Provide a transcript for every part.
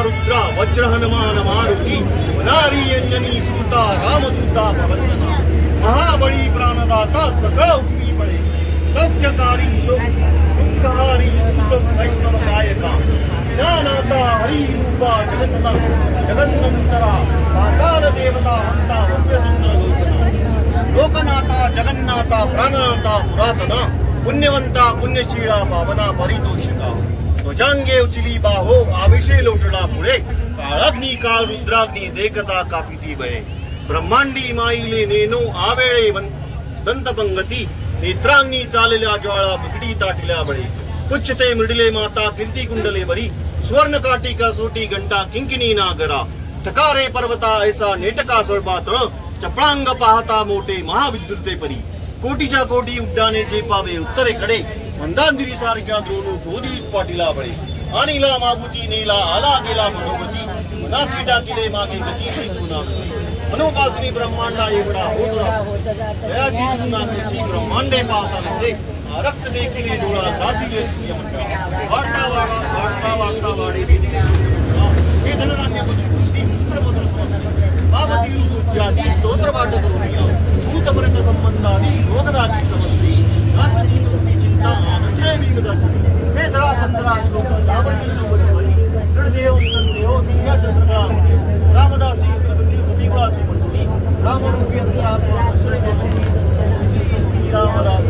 रुद्रा वज्र हनुमान मारुती नारी अंजनी सूता रामदूता प्रवंदना महाबली प्राणदाता सकल उपरी बळे सत्यकारी शोक दुःखहारी वैष्णव कायका ज्ञानाता हरि रूपा जगन्ना जगन्नंतरा पाताल देवता हंता भव्य सुंदर लोकना लोकनाथा जगन्नाथा प्राणनाथा पुरातना पुण्यवंता पुण्यशीला पावना परितोषिका ध्वजांगे उचली बाहो आवेशे लोटला पुढे काळाग्नी काळ रुद्राग्नी देखता कापिती बये ब्रह्मांडी माईले नेनो आवेळे दंतपंगती नेत्रांनी चालल्या ज्वाळा बिकडी ताटल्या बळे पुच्छते मृडले माता कीर्ती कुंडले बरी स्वर्ण काटिका सोटी घंटा किंकिनी नागरा ठकारे पर्वता ऐसा नेटका सळपातळ चपळांग पाहता मोठे महाविद्युते परी कोटीच्या कोटी उड्डाणे पावे उत्तरेकडे मंदांदिरी सारख्या द्रोणू क्रोधित पाटीला बळे अनिला मागुती नेला आला गेला मनोगती मनासी टाकिले मागे गती सिंधुनासी मनोपासनी ब्रह्मांडा एवढा होत दयाची नामेची ब्रह्मांडे पाहता नसे रक्त देखील डोळा रासीले सूर्यमंडळ वाढता वाढे दिदिले हे धनराज्य पुष्टी पुत्रपुत्र समजते बाबती रूपत्यादी स्तोत्र वाटत रोहिया भूतपर्यंत संबंधादी रोगव्याधी संबंधी नास्ती तुमची चिंता आनंदे विगदर्शन हे धरा 15 श्लोक लावणी सोबती दृढदेव संदेव दिव्या संग्रहा रामदासी इंद्रवती कपिवासी मंडळी रामरूपी अंतरात्मा श्री रामदास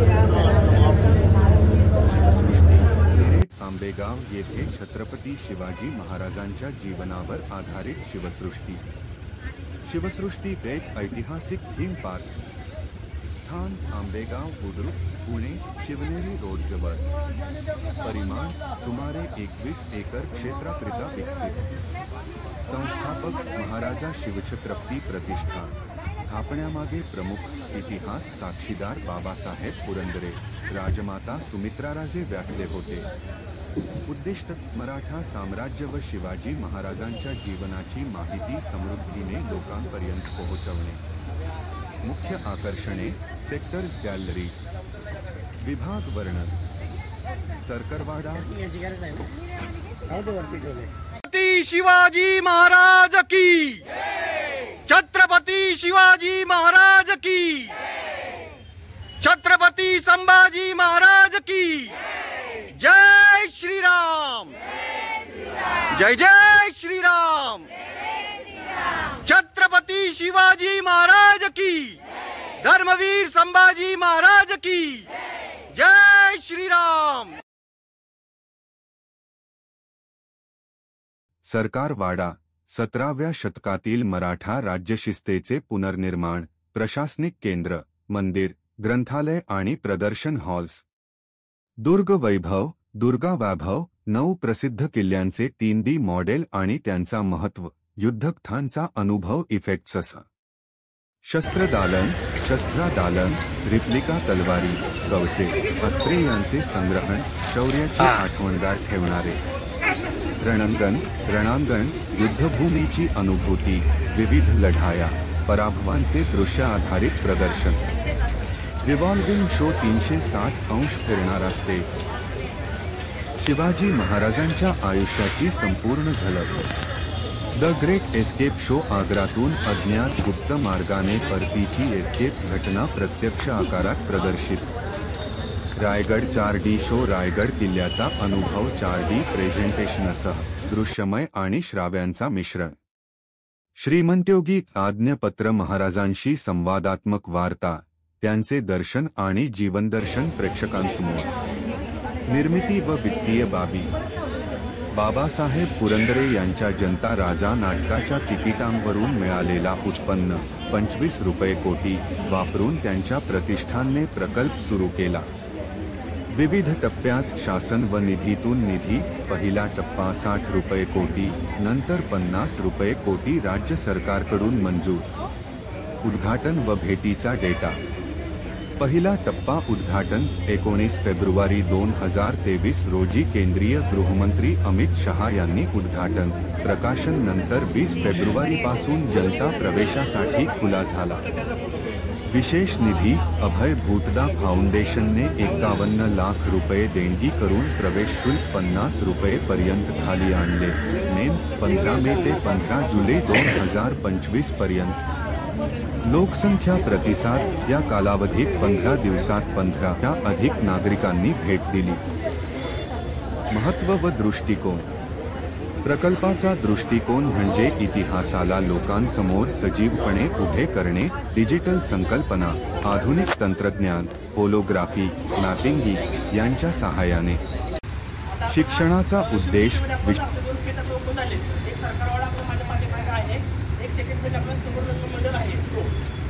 आंबेगाव येथे छत्रपती शिवाजी महाराजांच्या जीवनावर आधारित शिवसृष्टी एक ऐतिहासिक थीम पार्क स्थान आंबेगाव बुद्रुक पुणे शिवनेरी रोड जवळ परिमाण सुमारे 21 एकर क्षेत्राकरिता विकसित संस्थापक महाराजा शिवछत्रपती प्रतिष्ठान स्थापण्यामागे प्रमुख इतिहास साक्षीदार बाबासाहेब पुरंदरे राजमाता सुमित्राराजे व्यासले होते उद्दिष्ट मराठा साम्राज्य व शिवाजी महाराजांच्या जीवनाची माहिती समृद्धीने लोकांपर्यंत पोहोचवणे मुख्य आकर्षणे सेक्टर्स गॅलरीज विभाग वर्णन सरकरवाडा छत्रपती शिवाजी महाराज की छत्रपती शिवाजी महाराज की छत्रपती संभाजी महाराज की जय श्री राम जय जय श्री राम छत्रपती शिवाजी महाराज की धर्मवीर संभाजी महाराज की जय श्री राम। सरकारवाडा 17व्या शतकातील मराठा राज्यशिस्तेचे पुनर्निर्माण प्रशासनिक केंद्र मंदिर ग्रंथालय आणि प्रदर्शन हॉल्स दुर्ग वैभव दुर्गा वैभव 9 प्रसिद्ध किल्ल्यांचे 3D मॉडेल आणि त्यांचा महत्त्व युद्धकथांचा अनुभव इफेक्ट्स शस्त्रदालन शस्त्रादालन रिप्लिका तलवारी कवचे अस्त्रे यांचे संग्रहण शौर्याची आठवणगार ठेवणारे रणांगण युद्धभूमीची अनुभूती विविध लढाया पराभवांचे दृश्य आधारित प्रदर्शन रिव्हॉल्विंग शो 360 अंश फिरणारा स्टेज शिवाजी महाराजांच्या आयुष्याची संपूर्ण झलक द ग्रेट एस्केप शो आग्रातून अज्ञात गुप्त मार्गाने परतीची एस्केप घटना प्रत्यक्ष आकारात प्रदर्शित रायगड 4D शो रायगड किल्ल्याचा अनुभव 4D प्रेझेंटेशनसह दृश्यमय आणि श्राव्यांचा मिश्रण श्रीमंतयोगी आज्ञापत्र महाराजांशी संवादात्मक वार्ता त्यांचे दर्शन आणि जीवनदर्शन प्रेक्षकांसमोर निर्मिती व वित्तीय बाबी बाबासाहेब पुरंदरे यांच्या जनता राजा नाटकाच्या तिकिटांवरून मिळालेला उत्पन्न 25 रुपये कोटी वापरून त्यांच्या प्रतिष्ठानने प्रकल्प सुरू केला विविध टप्प्यात शासन व निधीतून निधी पहिला टप्पा 60 रुपये कोटी नंतर 50 रुपये कोटी राज्य सरकारकडून मंजूर उद्घाटन व भेटीचा डेटा पहिला टप्पा उद्घाटन 19 फेब्रुवारी 2023 रोजी केंद्रीय गृहमंत्री अमित शहा यांनी उद्घाटन प्रकाशन नंतर 20 फेब्रुवारी पासून जनता प्रवेशासाठी खुला झाला विशेष निधी अभय भूतदा फाउंडेशनने 51 लाख रुपये देणगी करून प्रवेश शुल्क 50 रुपये पर्यंत खाली आणले. नेम 15 मे ते 15 जुलै 2025 पर्यंत. लोकसंख्या प्रतिसाद या कालावधीत 15 दिवसात 15च्या अधिक नागरिकांनी भेट दिली. महत्त्व व दृष्टिकोन. प्रकल्पाचा दृष्टिकोन म्हणजे इतिहासाला लोकांसमोर सजीवपणे उभे करणे. डिजिटल संकल्पना, आधुनिक तंत्रज्ञान, होलोग्राफी, मॅपिंग यांच्या सहाय्याने. शिक्षणाचा उद्देश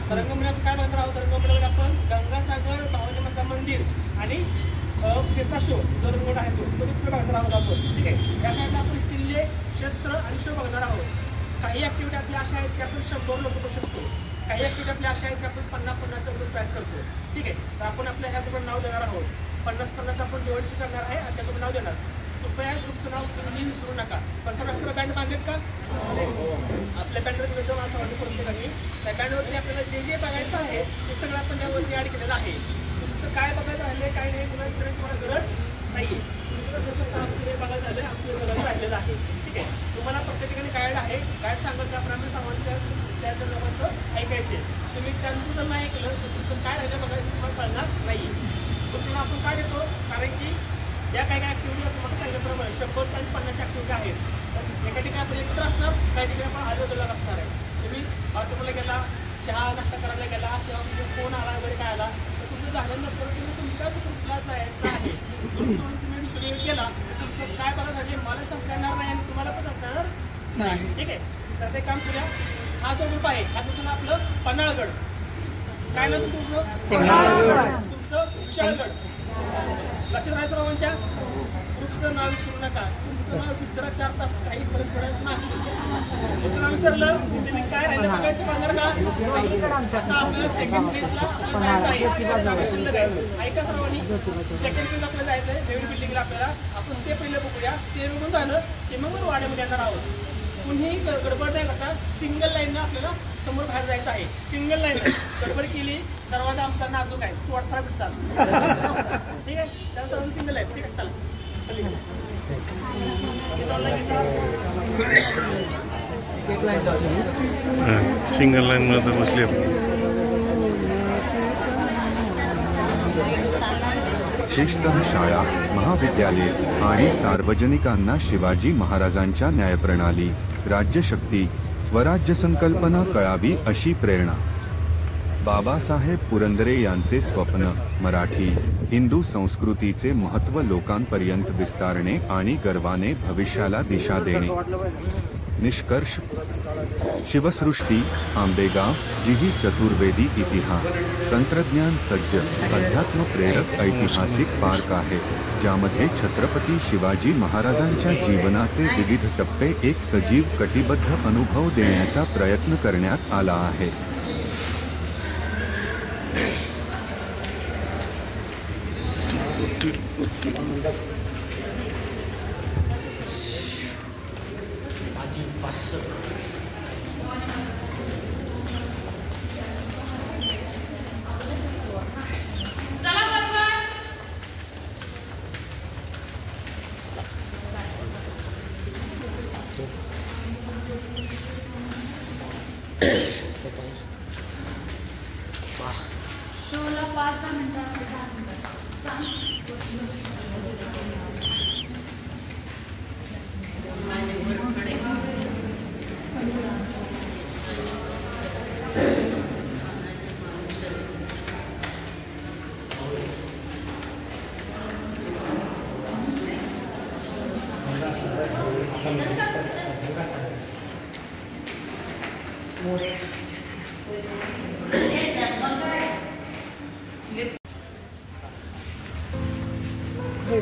रंगमंदिरात काय म्हणत आहोत, रंगमंदिरात आपण गंगासागर भावनी माता मंदिर आणि फिरता शो जो रंगमंदिर आहे तो तिकडे बघणार आहोत आपण. ठीक आहे, या साईडला आपण किल्ले, शस्त्र आणि शो बघणार आहोत. काही ॲक्टिव्हिटी आपल्या अशा आहेत की आपण 100 लोक करू शकतो. काही ॲक्टिव्हिटी आपल्या अशा आहेत की आपण 50-50चा ग्रुप तयार करतो. ठीक आहे, तर आपण आपल्या ह्या ग्रुपला नाव देणार आहोत. 50-50 आपण डिवायडेशन करणार आहे आणि त्याचं नाव देणार. कृपया ग्रुपचं नाव तुम्ही विसरू नका. पण सर आपल्याला बँड बांधलेत का? आपल्या बँडवरती असं वाटतं प्रत्येकाने त्या बँडवरती आपल्याला जे जे बघायचं आहे ते सगळं आपण त्यावरती ॲड केलेलं आहे. तुमचं काय बघायचं राहिले काय नाही तुम्हाला गरज नाही आहे. तुमचं बघायचं झालं आमचं बघायचं राहिलेलं आहे. ठीक आहे, तुम्हाला प्रत्येक ठिकाणी गाईड आहे. गाईड सांगत त्याप्रमाणे सांगून त्या लोकांचं ऐकायचे. तुम्ही त्यांचं जर नाही ऐकलं तर तुमचं काय राहिलं बघायचं तुम्हाला कळणार नाही. तुम्हाला आपण काय देतो, कारण की या काही ॲक्टिव्हिटी तुम्हाला सांगितल्याप्रमाणे 100 आणि 50 ॲक्टिव्हिटी आहेत. तर एका ठिकाणी आपण एकत्र असणार, काही ठिकाणी आपण आजूबाजूला असणार आहे. तुम्ही बाथरूमला गेला, चहा नाश्ता करायला गेला किंवा म्हणजे फोन आला वगैरे काय आला तर तुमचं झाल्यानंतर तुम्ही तुमच्याच ग्रुपला जायचं आहे. सोडून तुम्ही दुसरी केला तर तुमचं काय बघा म्हणजे मला संपणार नाही आणि तुम्हाला पण संपणार नाही. ठीक आहे, तर ते काम करूया. हा जो ग्रुप आहे हा तुमचं आपलं पन्हाळगड. काय ना तुमचं तुमचं विशाळगड. लक्षात राहायचं रावांच्या ग्रुपचं नाव विसरू नका. तुमचं नाव विसरा 4 तास काही फरक पडत नाही. तुमचं नाव विसरलं तुम्ही काय राहिलं बघायचं पाहणार का? आता आपल्याला सेकंड फेजला जायचं आहे. ऐका सर्वांनी, सेकंड फेज आपल्याला जायचं आहे नवीन बिल्डिंगला. आपल्याला आपण ते पहिलं बघूया. ते बघून झालं की मग वाड्यामध्ये येणार आहोत. कुणीही गडबड नाही करता सिंगल लाईननं आपल्याला समोर बाहेर जायचं आहे. सिंगल लाईन गडबड केली दरवाजा आमचा नाजूक आहे, तू अडथळा दिसतात. ठीक आहे, त्या सर्वांनी सिंगल लाईन. ठीक आहे, चला सिंगल लाईन मध्ये बसली. विशेषतः शाळा, महाविद्यालय आणि सार्वजनिकांना शिवाजी महाराजांच्या न्यायप्रणाली, राज्यशक्ती, स्वराज्य संकल्पना कळावी अशी प्रेरणा. बाबासाहेब पुरंदरे यांचे स्वप्न मराठी हिंदू संस्कृतीचे महत्त्व लोकांपर्यंत विस्तारणे आणि गर्वाने भविष्याला दिशा देणे. निष्कर्ष. शिवसृष्टी, आंबेगाव जिही चतुर्वेदी इतिहास, तंत्रज्ञान सज्ज, अध्यात्म प्रेरक ऐतिहासिक पार्क आहे, ज्यामध्ये छत्रपती शिवाजी महाराजांच्या जीवनाचे विविध टप्पे एक सजीव कटिबद्ध अनुभव देण्याचा प्रयत्न करण्यात आला आहे.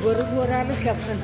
बरोबर आलं की आपण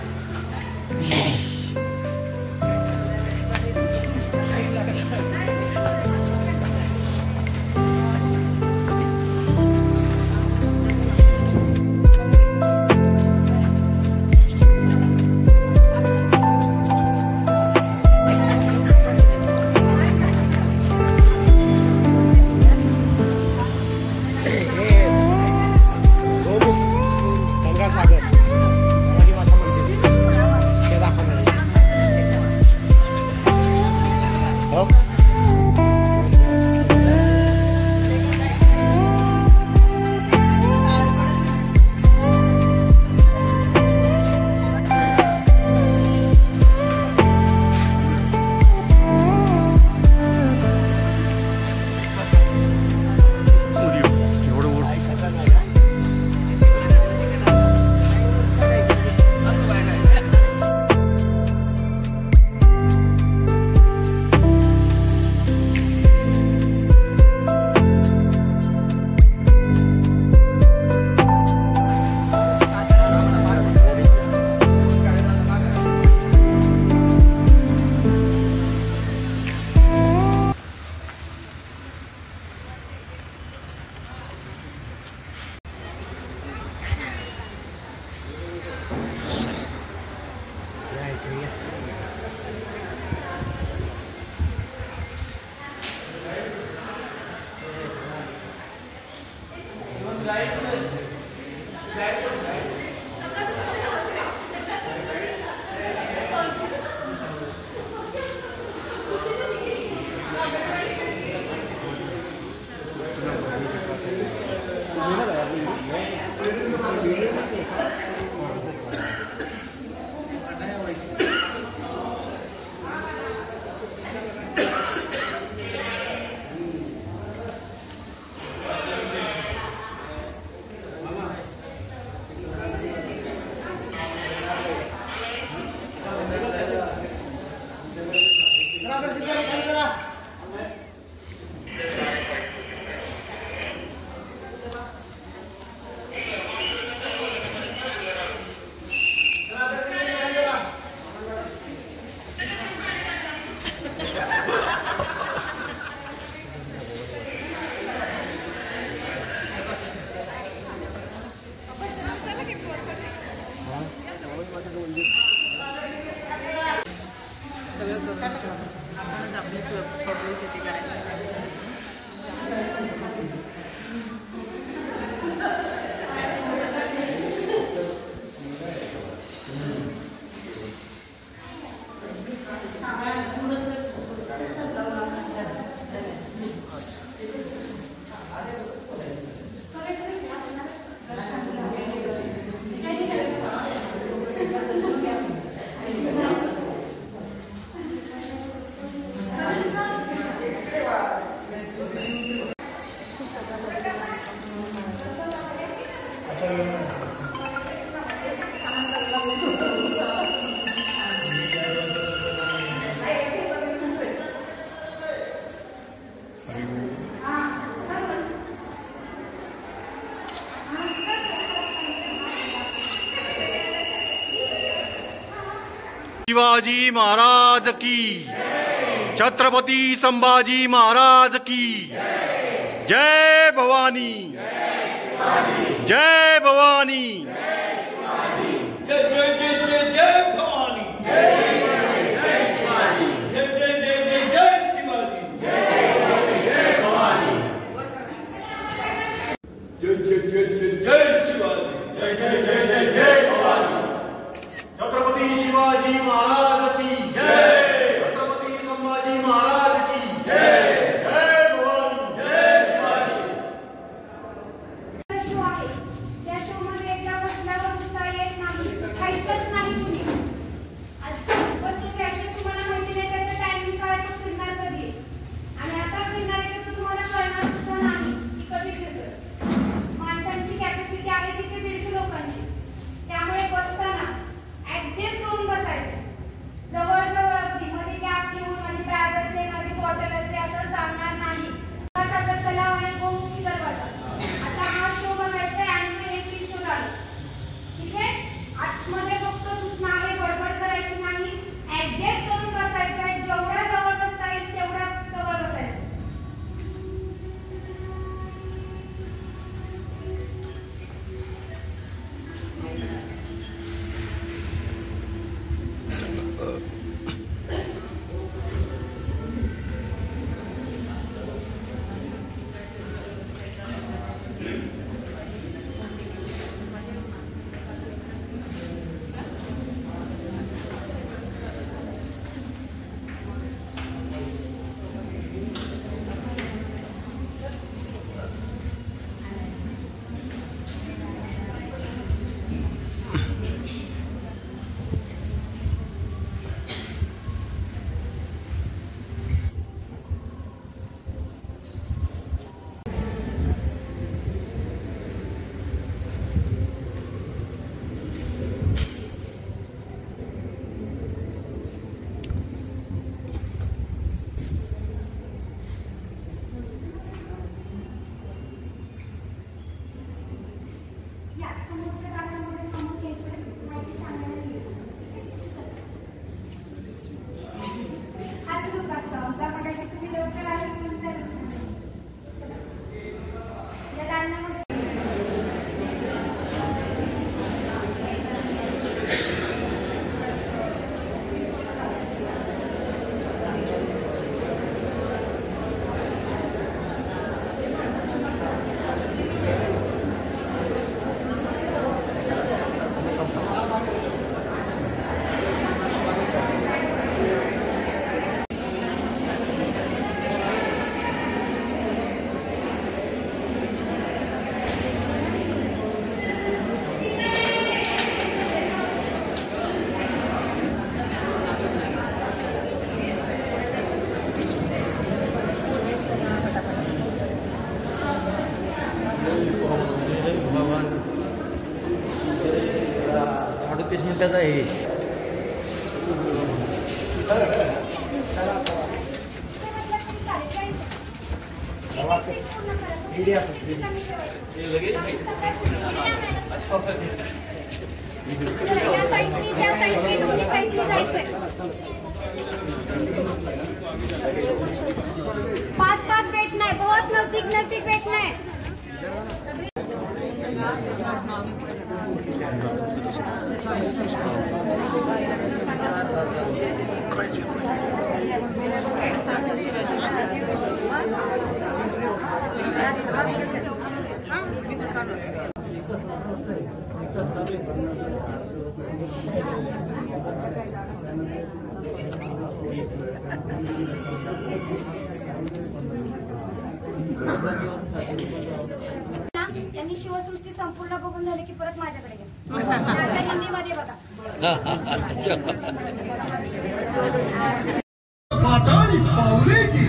आपणच आपली पब्लिसिटी करायची. शिवाजी महाराज की, छत्रपति संभाजी महाराज की जय भवानी, जय भवानी, जय जय जय जय जय भवानी, जय जय जय जय शिवाजी, जय जय भवानी, जय जय जय जय जय शिवाजी, जय जय जय जय जय भवानी। छत्रपति शिवाजी महाराज की जय, छत्रपति संभाजी महाराज की जय, जय भवानी, जय शिवाजी। शो आहे त्या शो मध्ये एकदा बसल्यावर उठता येत नाही, खायचंच नाही कुणी. बसून घ्यायचं तुम्हाला माहिती नाही त्याचं टायमिंग काय, तो फिरणार कधी आणि असा फिरणार आहे की तो तुम्हाला कळणार सुद्धा नाही की कधी फिरतोय. माणसांची कॅपॅसिटी आहे तिथे 150 लोकांची, त्यामुळे बसताना ऍडजस्ट करून बसायचं. जवळ जवळ अगदी मध्ये गॅप घेऊन माझी बॅगच आहे, माझी बॉटलच आहे असं चालणार नाही. सागर तलाव आणि गोमुखी दरवाजा. आता हा शो बघायचा आहे आणि हे फ्री शो झालं. ठीक आहे, आतमध्ये फक्त सूचना आहे, बडबड करायची नाही, ऍडजस्ट करून बसायचं आहे. जेवढ्या जवळ बसता येईल तेवढ्या जवळ बसायचं. मिनिटाचा आहे. पास बैठना है, बहुत नजदीक नजदीक बैठना है. Gracias. पाहिजे. त्यांनी शिवसृष्टी संपूर्ण बघून झाले की परत माझ्याकडे घ्या. आता हिंदीमध्ये बघा. पाताळी पावले की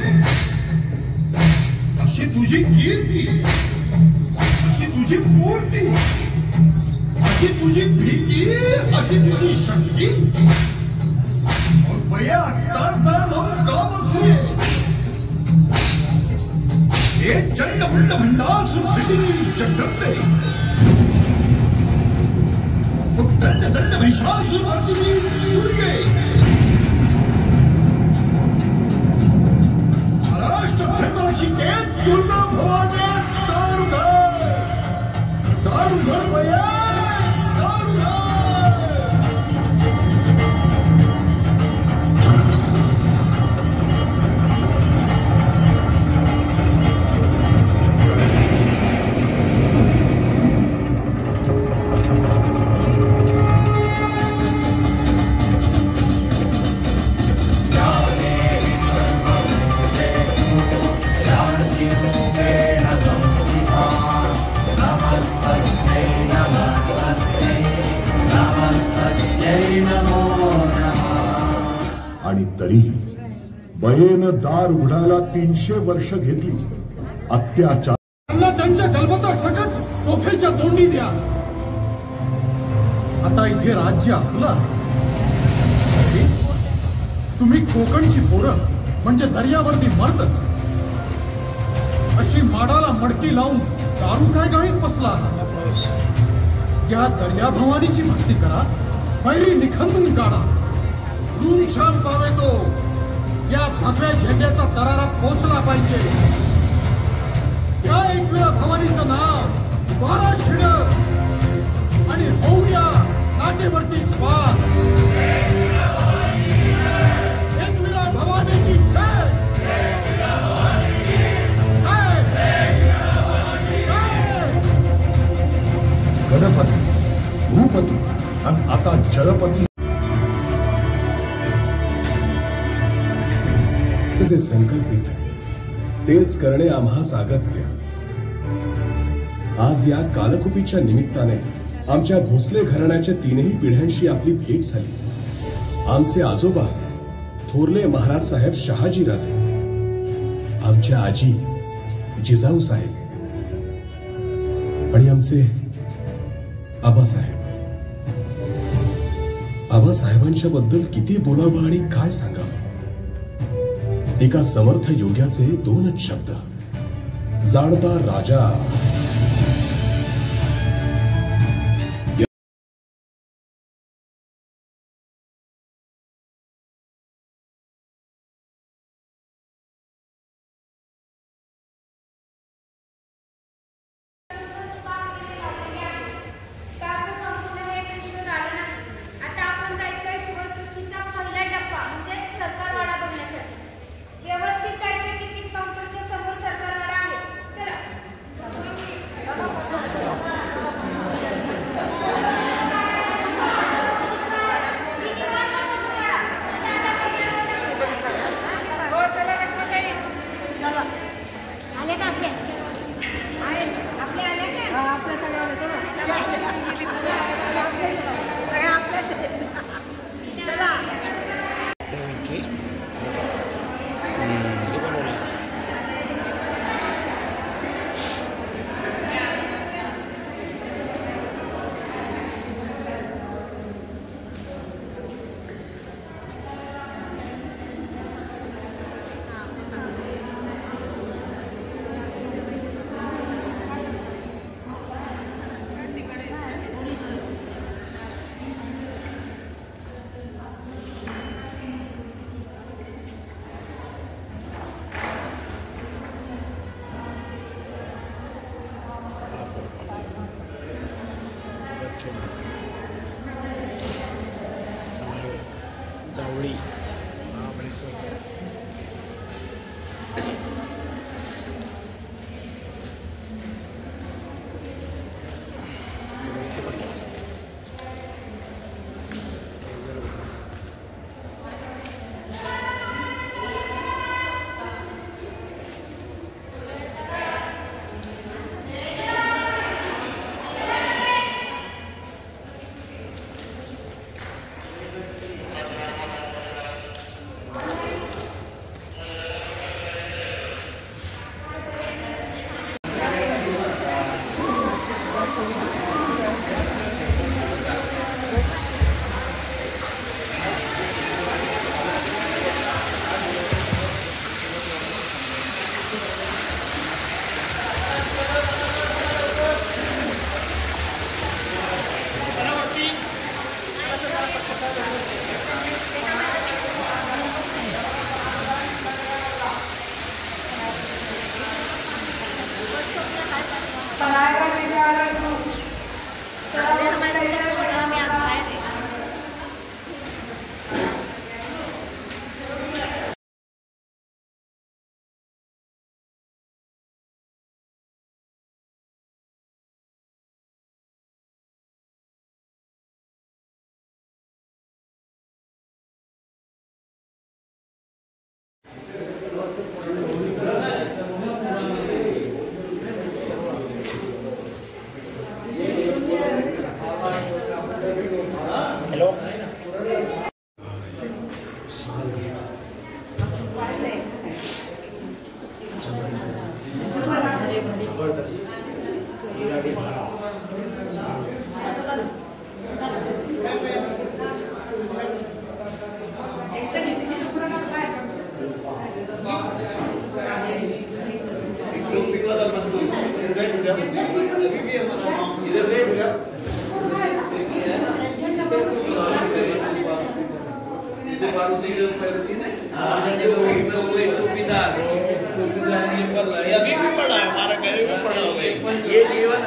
अशी तुझी कीर्ती, अशी तुझी मूर्ती, अशी तुझी भीती, अशी तुझी शक्ती. बया तर लावून का बसले? हे चंड मुंड भंडार सुरभिती जगदंबे, दंड दंड महिषासुर मर्दिनी दुर्गे, महाराष्ट्र धर्मरक्षिकेत दुर्गा भवानी दारुघर, दारुघर बया दारुघर. आणि तरीही बयेनं दार उघडायला 300 वर्ष घेतली. अत्याचार त्यांच्या जन्मता सकट तोफेच्या तोंडी द्या. आता इथे राज्य आपलं. तुम्ही कोकणची पोरं म्हणजे दर्यावरती मरत, अशी माडाला मडकी लावून दारू काय गाळीत बसला. या दर्या भवानीची भक्ती करा, पैरी निखंदून काढा. रूम शाम पावे तो या भगव्या झेंड्याचा तरारा पोचला पाहिजे. या एकविरा भवानीचं नाव 12 शिड आणि होऊया नाटेवरती स्वार. एकविरा भवानी की जय. गणपती, भूपती आणि आता जलपती जे संकल्पित तेच करणे आम्हा सागत्य. आज या कालकुपीच्या निमित्ताने आमच्या भोसले घराण्याच्या 3ही पिढ्यांशी आपली भेट झाली. आमचे आजोबा थोरले महाराज साहेब शहाजी राजे, आमच्या आजी जिजाऊ साहेब आणि आमचे आबासाहेब. आबासाहेबांच्या बद्दल किती बोलावं आणि काय सांगावं. एका समर्थ योग्याचे 2च शब्द, जाणता राजा. आता आपण जायचंय शिवसृष्टीचा पहिला टप्पा म्हणजे सरकारवाडा बघण्यासाठी. व्यवस्थित जायचं. तिकीट काउंटरच्या समोर सरकारवाडा आहे. चला. मारुती पहिलं ती नाही टोपीदार अभी भी पढ़ा है, हमारा घर में पढ़ा हुआ है। ये जीवन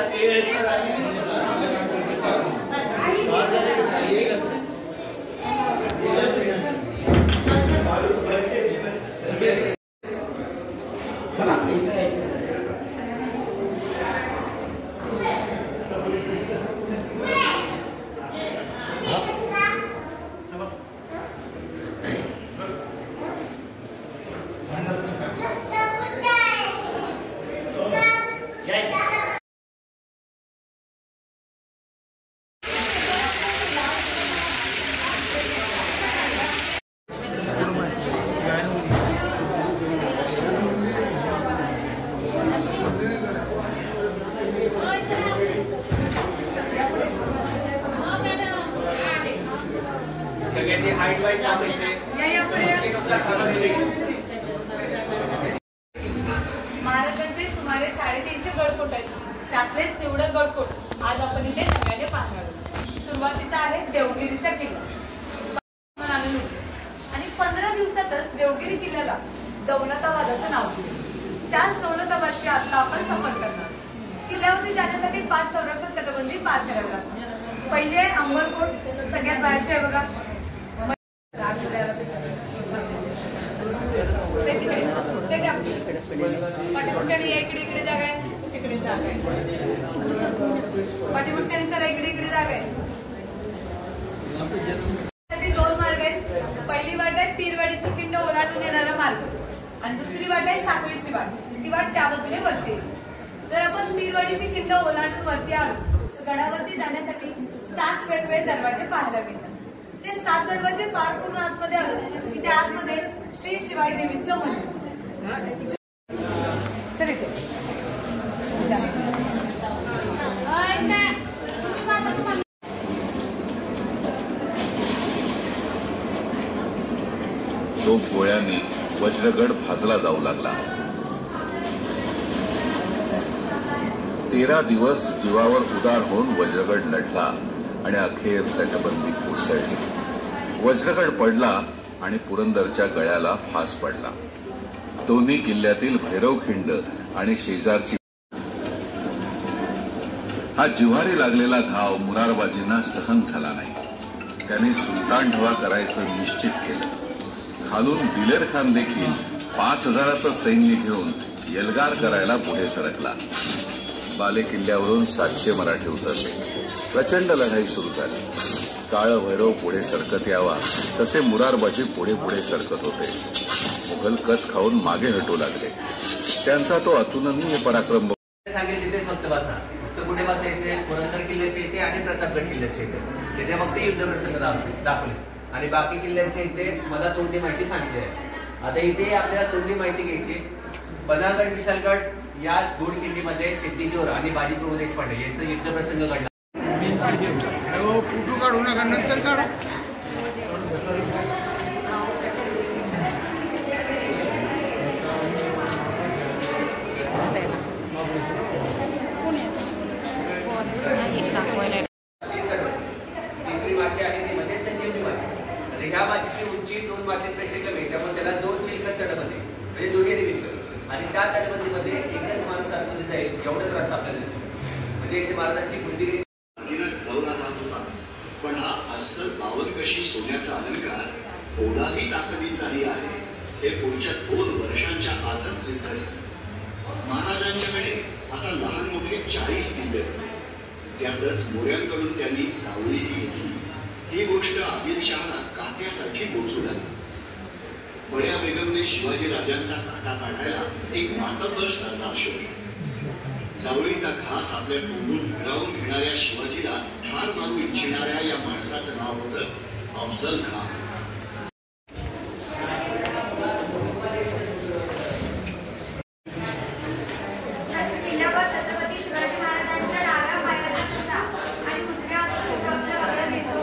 महाराजांचे सुमारे 350 गडकोट आहेत. त्यातलेच निवडक गडकोट आज आपण इथे नव्याने पाहणार आहोत. सुरुवातीचा आहे देवगिरीचा किल्ला आणि 15 दिवसातच देवगिरी किल्ल्याला दौलताबाद असं नाव दिले. त्याच दौलताबादची आता आपण सफर करणार. किल्ल्यावरती जाण्यासाठी 5 संरक्षण तटबंदी पार करावी लागतात. पहिले आहे अंबरकोट, सगळ्यात बाहेरचे आहे बघा. पाठीपुढच्याने या इकडे जागा आहे, इकडे जागा आहे. पाठीपुढच्याने सर इकडे जागा आहे. 2 मार्ग आहेत. पहिली वाट आहे पीरवाडीची खिंड ओलांडून येणारा मार्ग आणि दुसरी वाट आहे साखळीची वाट. ती वाट त्या बाजूने वरती आहे. जर आपण पीरवाडीची खिंड ओलांडून वरती आलो तर गडावरती जाण्यासाठी 7 वेगवेगळे दरवाजे पाहायला मिळतात. ते 7 दरवाजे पार करून आतमध्ये आलो की त्या आतमध्ये श्री शिवाई देवीचं मंदिर. सर तो गोळ्यांनी वज्रगड भाजला जाऊ लागला. 13 दिवस जीवावर उदार होऊन वज्रगड लढला आणि अखेर तटबंदी कोसळली. वज्रगड पडला आणि पुरंदरच्या गळ्याला फास पडला. दोन्ही किल्ल्यातील भैरवखिंड आणि शेजारची हा जिव्हारी लागलेला घाव मुरारबाजींना सहन झाला नाही. त्यांनी सुलतान ढवा करायचं निश्चित केलं. खालून दिलेर खान देखील 5000चं सैन्य घेऊन एल्गार करायला पुढे सरकला. बाले किल्ल्यावरून 700 मराठी उतरले. प्रचंड लढाई सुरू झाली. काळ भैरव पुढे सरकत यावा तसे मुरारबाजी पुढे पुढे सरकत होते. मुघल कच खाऊन मागे हटू लागले. त्यांचा तो अतुलनीय पराक्रम सांगेल तिथेच फक्त बसा. फक्त कुठे बसायचे? पुरंदर किल्ल्याचे इथे आणि प्रतापगड किल्ल्याचे इथे. तिथे फक्त युद्ध प्रसंग दाखवले आणि बाकी किल्ल्याच्या इथे मला तोंडी माहिती सांगितली आहे. आता इथे आपल्याला तोंडी माहिती घ्यायची. पन्हाळगड विशालगड याच घोडकिंडीमध्ये सिद्धी आणि बाजी प्रभू देशपांडे यांचं युद्ध प्रसंग घडला. फोटो काढू नका, नंतर काढा. तिसरी माची आहे ती म्हणजे संजीवनी माची. आणि ह्या माचीची उंची 2 माचींपेक्षा कमी, त्यामुळे त्याला 2 चिलखत तटबंदी म्हणजे दुहेरी भिंत. आणि त्या तटबंदीमध्ये एकच माणूस आतमध्ये जाईल एवढंच रस्ता आपल्याला दिसतो. म्हणजे इथे महाराजांची बुद्धिगिरी गवला जात होता. पण हा अस्सल 52 कशी सोन्याचा अलंकार थोडाही ताकदीचाही आहे हे पुढच्या 2 वर्षांच्या आतच सिद्ध झालं. महाराजांच्याकडे आता लहान मोठे 40 किल्ले होते. त्यातच मोऱ्यांकडून त्यांनी जावळीही घेतली. ही गोष्ट आदिलशहाला काट्यासाठी पोचू लागली. बड्या बेगमने शिवाजी राजांचा काटा काढायला एक मातब्बर सरदार शोधला. जावळीचा घास आपल्या तोंडून हिरावून घेणाऱ्या शिवाजीला ठार मारू इच्छिणाऱ्या या माणसाचं नाव होतं अफजल खान. किल्ल्यावर छत्रपती शिवाजी महाराजांच्या डाव्या पायाचा ठसा आणि उजव्या हाताचा आपल्या वागण्यात येतो.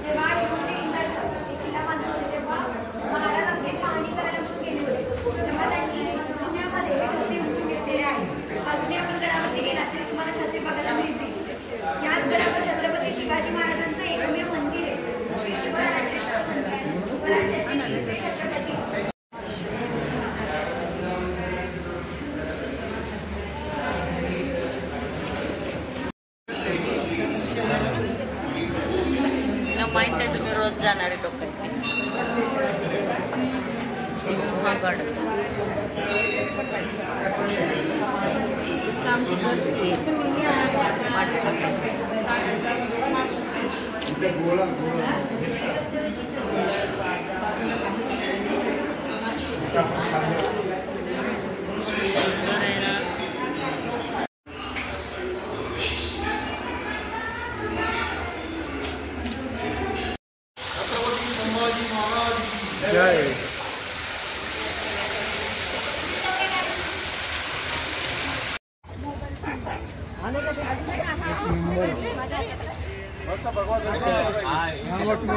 जेव्हा शिवाजी किल्ला बांधत होते तेव्हा महाराज आपली पाहणी करायला म्हणून गेले होते. तेव्हा त्यांनी पुण्यामध्ये ठसे उठून घेतलेले आहे. अजूनही आपण गडावरती गेलात तर तुम्हाला ठसे बघायला मिळतील. याच गडावर छत्रपती शिवाजी महाराजांचं एकमेव मंदिर आहे. श्री शिवराय वाटतंय तुम्ही रोज जाणारे लोक सिंहगड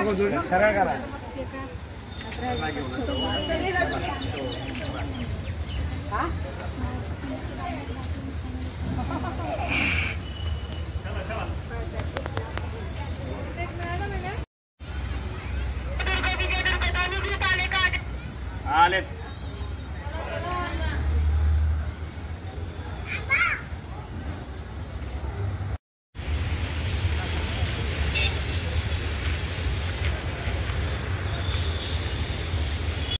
जय सरळ करा आलेत